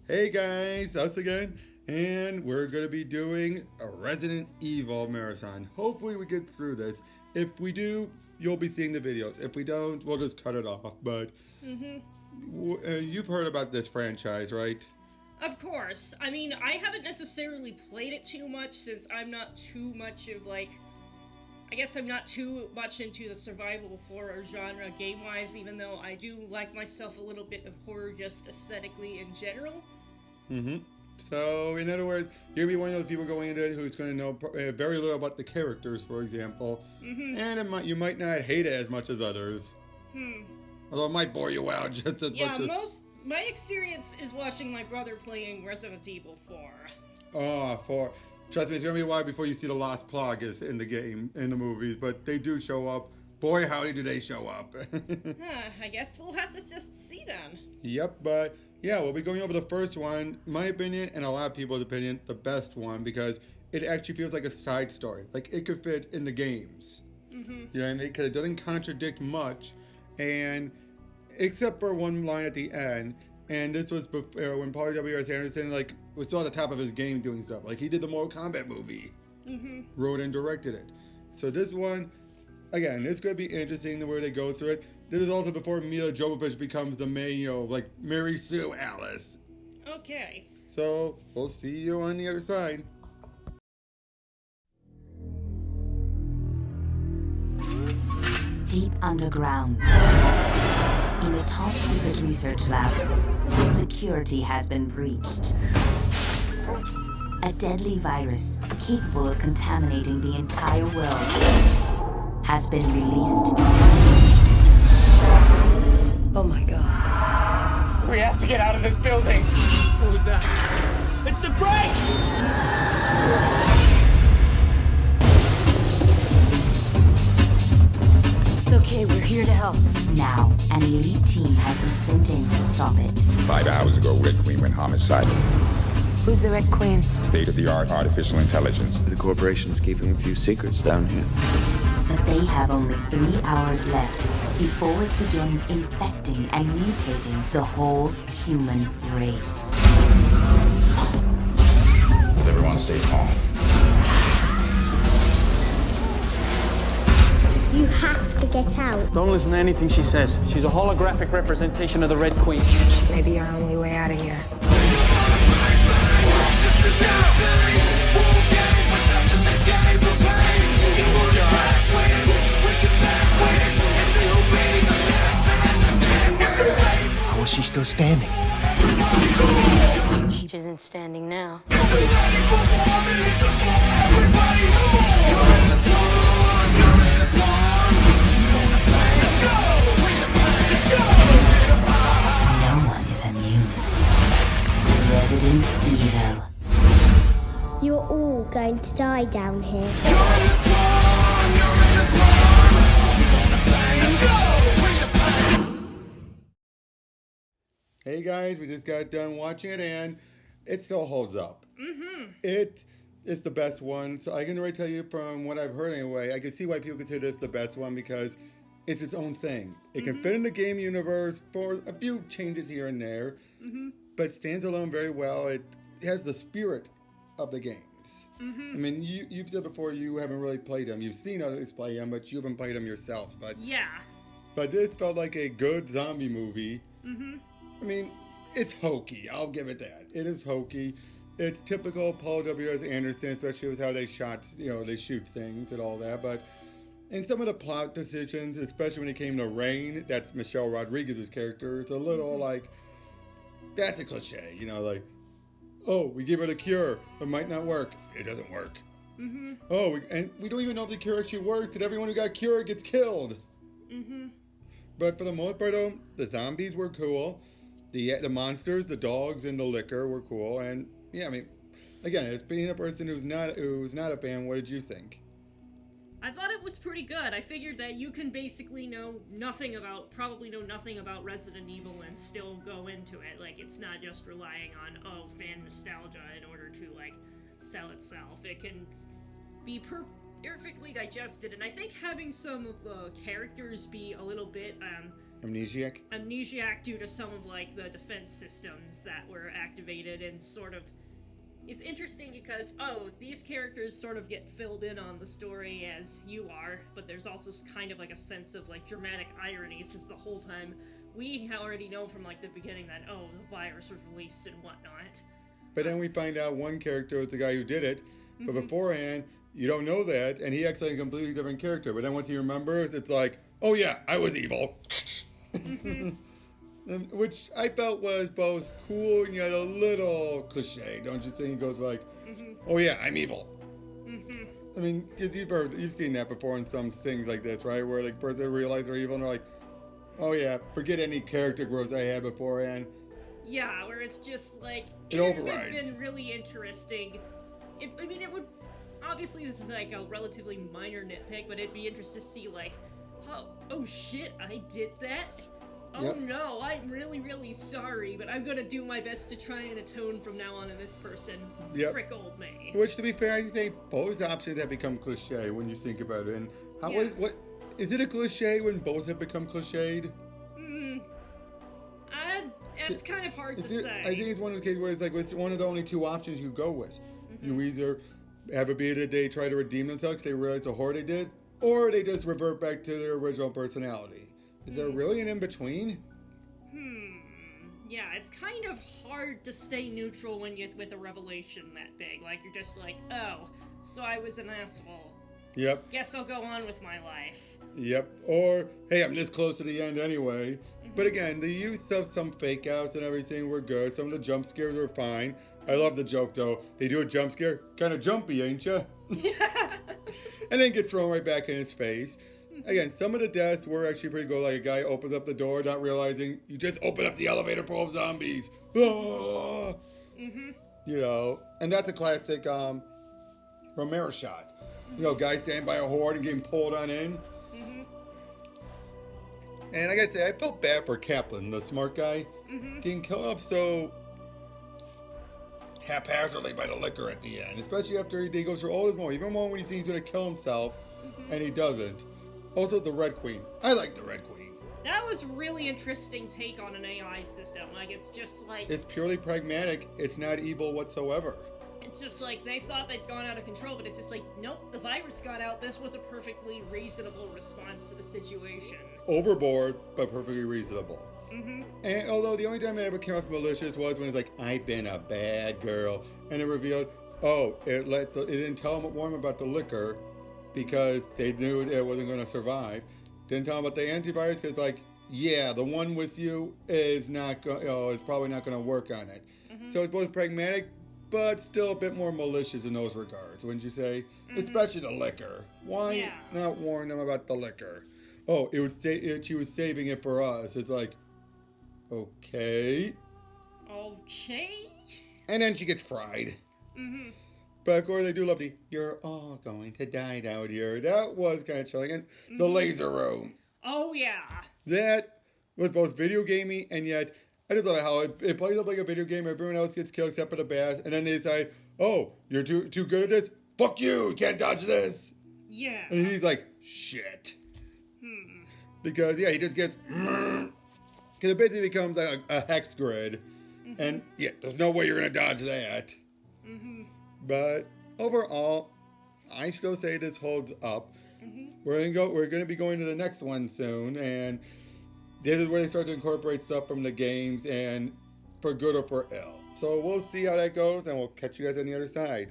Hey guys, us again, and we're gonna be doing a Resident Evil marathon. Hopefully we get through this. If we do, you'll be seeing the videos. If we don't, we'll just cut it off. But you've heard about this franchise, right? Of course. I mean, I haven't necessarily played it too much since I'm not too much of I guess I'm not too much into the survival horror genre game-wise, even though I do like myself a little bit of horror just aesthetically in general. So, in other words, you're gonna be one of those people going into it who's gonna know very little about the characters, for example. And you might not hate it as much as others. Although it might bore you out just as much as... My experience is watching my brother playing Resident Evil 4. Trust me, it's gonna be a while before you see the Lost Plagas in the game, in the movies, but they do show up. Boy, howdy do they show up. I guess we'll have to just see then. Yep, but yeah, we'll be going over the first one, my opinion, and a lot of people's opinion, the best one, because it actually feels like a side story. Like, it could fit in the games. You know what I mean? Because it doesn't contradict much, and except for one line at the end. And this was before, when Paul W.S. Anderson, was still at the top of his game doing stuff. Like, he did the Mortal Kombat movie. Wrote and directed it. So this one, again, it's going to be interesting the way they go through it. This is also before Milla Jovovich becomes the main, like Mary Sue Alice. Okay. So, we'll see you on the other side. Deep underground, in a top-secret research lab, security has been breached. A deadly virus capable of contaminating the entire world has been released. Oh my god. We have to get out of this building. What was that? It's the brakes! It's okay, we're here to help. Now, an elite team has been sent in to stop it. 5 hours ago, Red Queen went homicidal. Who's the Red Queen? State-of-the-art artificial intelligence. The corporation's keeping a few secrets down here. But they have only 3 hours left before it begins infecting and mutating the whole human race. Everyone stay calm. You have to get out. Don't listen to anything she says. She's a holographic representation of the Red Queen. She may be our only way out of here. How is she still standing? She isn't standing now. No one is immune. Resident Evil. You're all going to die down here. Hey guys, we just got done watching it and it still holds up. It's the best one. So I can already tell you from what I've heard anyway, I can see why people consider this the best one because it's its own thing. It can fit in the game universe for a few changes here and there, but stands alone very well. It has the spirit of the games. I mean, you've said before you haven't really played them. You've seen others play them, but you haven't played them yourself. But Yeah. But this felt like a good zombie movie. I mean, it's hokey. I'll give it that. It is hokey. It's typical Paul W.S. Anderson, especially with how they shot, they shoot things and all that. But in some of the plot decisions, especially when it came to Rain, that's Michelle Rodriguez's character, it's a little that's a cliche, oh, we give it a cure, it might not work. It doesn't work. Oh, and we don't even know if the cure actually works, and everyone who got cured gets killed. But for the most part, though, the zombies were cool. The monsters, the dogs, and the liquor were cool. And yeah, I mean, again, as being a person who's not a fan, what did you think? I thought it was pretty good. I figured that you can basically probably know nothing about Resident Evil and still go into it. Like, it's not just relying on, fan nostalgia in order to, sell itself. It can be perfectly digested, and I think having some of the characters be a little bit, amnesiac due to some of, like, the defense systems that were activated, and sort of, it's interesting because, these characters sort of get filled in on the story as you are, but there's also kind of, like, a sense of, like, dramatic irony, since the whole time we already know from, like, the beginning that, the virus was released and whatnot. But then we find out one character was the guy who did it, but beforehand, you don't know that, and he acts like a completely different character. But then once he remembers, it's like, oh yeah, I was evil. And, which I felt was both cool and yet a little cliche, don't you think? He goes like, oh yeah, I'm evil. I mean, because you've seen that before in some things like this, right? Where like person realize they're evil and they're like, oh yeah, forget any character growth I had beforehand. Yeah, where it's just like, it would overrides. have been really interesting. It would, obviously this is like a relatively minor nitpick, but it'd be interesting to see like, oh shit, I did that? Oh no, I'm really, really sorry, but I'm gonna do my best to try and atone from now on to this person. Frick old me. Which, to be fair, I think both options have become cliche when you think about it. And how is it a cliche when both have become cliched? It's kind of hard to say. I think it's one of the cases where it's like it's one of the only two options you go with. You either have it be that they try to redeem themselves because they realize the horror they did, or they just revert back to their original personality. Is there really an in-between? Yeah, it's kind of hard to stay neutral when you with a revelation that big. Like, you're just like, oh, so I was an asshole. Yep. Guess I'll go on with my life. Yep. Or, hey, I'm this close to the end anyway. But again, the use of some fake outs and everything were good. Some of the jump scares were fine. I love the joke, though. They do a jump scare, kind of jumpy, ain't ya? Yeah. And then get thrown right back in his face. Again, some of the deaths were actually pretty good. Like a guy opens up the door, not realizing you just open up the elevator full of zombies. Ah! You know, and that's a classic Romero shot. You know, guy standing by a horde and getting pulled on in. And I gotta say, I felt bad for Kaplan, the smart guy, getting killed off so haphazardly by the liquor at the end. Especially after he goes through all his moments. Even more when he thinks he's gonna kill himself, and he doesn't. Also, the Red Queen. I like the Red Queen. That was a really interesting take on an AI system. Like, it's just like... It's purely pragmatic. It's not evil whatsoever. It's just like, they thought they'd gone out of control, but it's just like, nope, the virus got out. This was a perfectly reasonable response to the situation. Overboard, but perfectly reasonable. And although the only time it ever came off malicious was when it's like, I've been a bad girl. And it revealed, it didn't tell them warn them about the liquor because they knew it wasn't going to survive. Didn't tell them about the antivirus because, like, yeah, the one with you is not going, it's probably not going to work on it. So it's both pragmatic, but still a bit more malicious in those regards, wouldn't you say? Especially the liquor. Why not warn them about the liquor? Oh, she was saving it for us. It's like, okay. And then she gets fried. But of course, I do love the, you're all going to die out here. That was kind of chilling. And the laser room. Oh, yeah. That was both video gamey and yet, I just love how it plays up like a video game. Everyone else gets killed except for the bass. And then they decide, oh, you're too good at this? Fuck you, you can't dodge this. Yeah. And he's like, shit. Because, yeah, he just gets, because it basically becomes like a hex grid. And, yeah, there's no way you're going to dodge that. But overall, I still say this holds up. We're gonna be going to the next one soon, and this is where they start to incorporate stuff from the games, and for good or for ill. So we'll see how that goes, and we'll catch you guys on the other side.